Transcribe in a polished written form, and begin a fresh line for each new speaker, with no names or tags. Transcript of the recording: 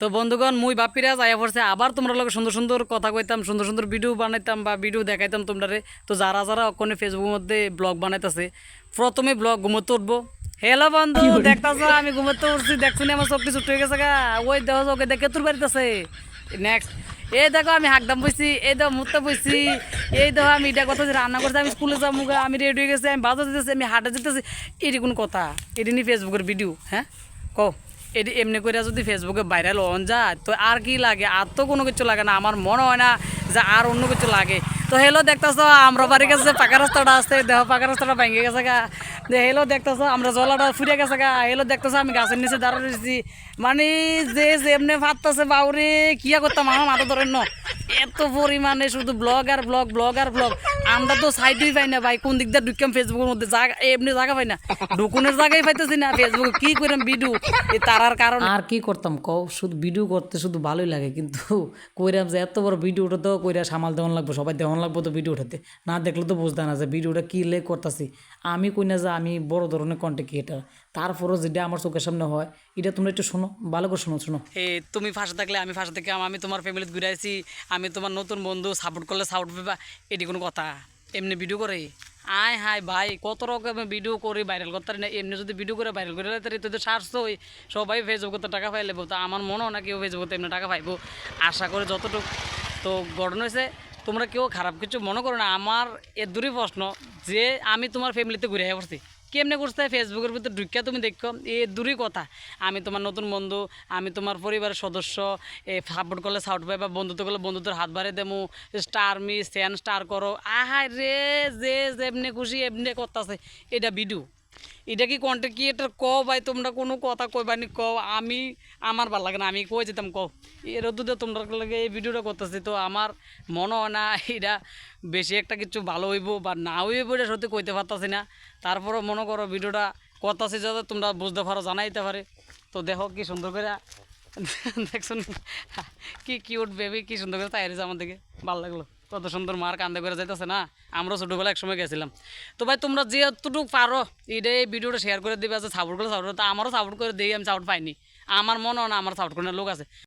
তো বন্ধুগণ মুই বাপিরা যাইয়া পড়ছে আবার তোমরা লোক সুন্দর সুন্দর কথা কইতাম সুন্দর সুন্দর ভিডিও বানাইতাম বা ভিডিও দেখাইতাম তোমরা। তো যারা যারা ওখানে ফেসবুকের মধ্যে ব্লগ বানাইতেছে প্রথমে ব্লগ ঘুমোতে উঠবো। হ্যালো বন্ধু দেখতাছ আমি ঘুমোতে উঠছি, দেখছি আমার সব কিছু হয়ে গেছে গা, ওই দেখো ওকে দেখে তোর বাড়িতেছে। নেক্সট এই দেখো আমি হাকদাম বইছি, এই দেখো মুখটা বইছি, এই দেখো আমি এটা কথা রান্না করছি, আমি স্কুলে যাবো, আমি রেডি হয়ে গেছি, আমি বাজার যেতেছি, আমি হাটে যেতেছি। এটি কোন কথা? এটি নি ফেসবুকের ভিডিও? হ্যাঁ কো এটি এমনি করে যদি ফেসবুকে ভাইরাল হন যায় তো আর কি লাগে? আর তো কোনো কিছু লাগে না, আমার মনে হয় না যে আর অন্য কিছু লাগে। তো হেলো দেখতেছো আমরা বাড়ির কাছে পাকা রাস্তাটা আসতে দেখো, পাকা রাস্তাটা ভেঙে গেছে গা। হেলো দেখতেছো আমরা জলাটা ফুটে গেছে গা। হেলো দেখতেছো আমি গাছের নিচে দাঁড়িয়ে রয়েছি, মানে যে এমনি ভাবতেছে বাউরে কিয়া করতাম আমার মাথা ধরেন ন এত পরিমাণে শুধু ব্লগ আর ব্লগ ব্লগ আর ব্লগ। আমরা তো সাইডই পাই না ভাই, কোন দিক দিয়ে ঢুকাম ফেসবুকের মধ্যে জায়গা এমনি জায়গা পাই না, ঢুকুনের জায়গায় পাইতেছি না। ফেসবুকে কি কইরাম ভিডিও এই তারার কারণ আর কি করতাম কও, শুধু ভিডিও করতে শুধু ভালোই লাগে, কিন্তু কইরাম যে এত বড় ভিডিও উঠাতে কইরা সামাল দেওয়ান লাগবে, সবাই দেওয়ান লাগবো তো ভিডিও উঠাতে, না দেখলে তো বুঝতে না যে ভিডিওটা কী লে করতেছি। আমি কই না যে আমি বড় ধরনের কন্টেন্ট ক্রিয়েটার, তারপরও যেটা আমার চোখের সামনে হয় এটা তোমরা একটু শোনো, ভালো করে শোনো শোনো। তুমি ফাঁসে থাকলে আমি ফাঁসে থেকে আমি তোমার ফ্যামিলিতে ঘুরে আসি, আমি তোমার নতুন বন্ধু, সাপোর্ট করলে সাপোর্ট পেবা, এটি কোনো কথা? এমনি ভিডিও করে আয় হায় ভাই কত রকমের ভিডিও করি ভাইরাল করতে না, এমনি যদি ভিডিও করে ভাইরাল করে তো সার্চ হই সবাই ফেসবুকে টাকা পাইলে। তো আমার মনে হয় না কেউ ফেসবুকে এমনি টাকা পাইবো, আশা করে যতটুকু। তো ঘটনা হয়েছে তোমরা কেউ খারাপ কিছু মনে করো না, আমার এর দূরই প্রশ্ন যে আমি তোমার ফ্যামিলিতে ঘুরে পড়ছি কেমনে করতে ফেসবুকের ভিতরে ঢুকিয়া তুমি দেখো, এ দূরই কথা। আমি তোমার নতুন বন্ধু, আমি তোমার পরিবারের সদস্য, এ সাপোর্ট করলে সাউট পাই বা বন্ধুত্ব করলে বন্ধুত্বের হাত বাড়িয়ে দেবো, স্টার মি স্যান স্টার করো, আহাই রে যে যেমনি খুশি এমনি করতেছে। এটা ভিডিও, এটা কি কন্টেন্ট ক্রিয়েটার? কও ভাই তোমরা কোনো কথা কইবানি কও, আমি আমার ভালো লাগে না, আমি কই যেতাম কও। এর দুধে তোমরা লাগে এই ভিডিওটা করতেছি, তো আমার মনে হয় না এটা বেশি একটা কিছু ভালো হইব বা না হইব, এটা সত্যি কইতে পারতাছি না। তারপরও মনে করো ভিডিওটা করতেছি যাতে তোমরা বুঝতে পারো, জানাইতে পারে। তো দেখো কি সুন্দর করে দেখছো কি কিউট বেবি, কি সুন্দর করে তাইছে আমার দিকে, ভালো লাগলো। কত সুন্দর মার কান্দে করে যাইতেছে না, আমরা ছোটোবেলা একসময় গেছিলাম। তো ভাই তোমরা যেতটুকু পারো এটা এই ভিডিওটা শেয়ার করে দিবে, সাপোর্ট করলে সাপোর্ট, তা আমারও সাপোর্ট করে দিই, আমি সাপোর্ট পাইনি, আমার মনে হয় না আমার সাপোর্ট করার লোক আছে।